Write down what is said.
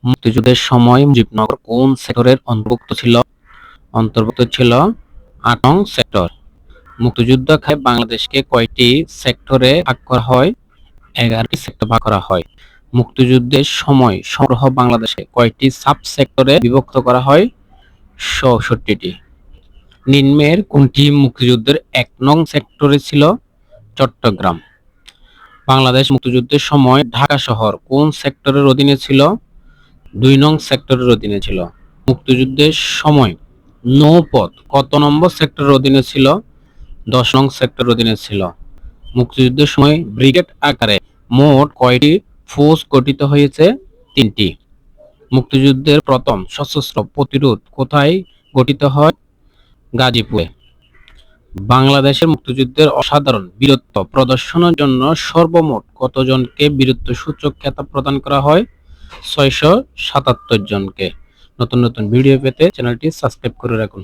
মুক্তিযুদ্ধের সময় মুজিবনগর কোন সেক্টরের অন্তর্ভুক্ত ছিল ৮ নং সেক্টর। মুক্তিযুদ্ধকালে বাংলাদেশকে কয়টি সেক্টরে ভাগ করা হয়? ১১টি সেক্টরে ভাগ করা হয়। মুক্তিযুদ্ধের সময় সমগ্র বাংলাদেশে কয়টি সাব সেক্টরে বিভক্ত করা হয়? ৬৪টি। নিম্নের কোনটি মুক্তিযুদ্ধের ১ নং সেক্টরে ছিল? চট্টগ্রাম। বাংলাদেশ মুক্তিযুদ্ধের সময় ঢাকা শহর কোন সেক্টরের অধীনে ছিল? ২ নং সেক্টরের অধীনে ছিল। মুক্তিযুদ্ধের সময় নৌপথ কত নম্বর সেক্টরের অধীনে ছিল? ১০ নং সেক্টরের অধীনে ছিল। মুক্তিযুদ্ধের সময় ব্রিগেড আকারে মোট কয়টি ফোর্স গঠিত হয়েছে? ৩টি। মুক্তিযুদ্ধের প্রথম সশস্ত্র প্রতিরোধ কোথায় গঠিত হয়? গাজীপুরে। বাংলাদেশের মুক্তিযুদ্ধের অসাধারণ বীরত্ব প্রদর্শনের জন্য সর্বমোট কতজনকে বীরত্বসূচক খেতাব প্রদান করা হয়? ৬৭৭ জনকে। নতুন নতুন ভিডিও পেতে চ্যানেলটি সাবস্ক্রাইব করে রাখুন।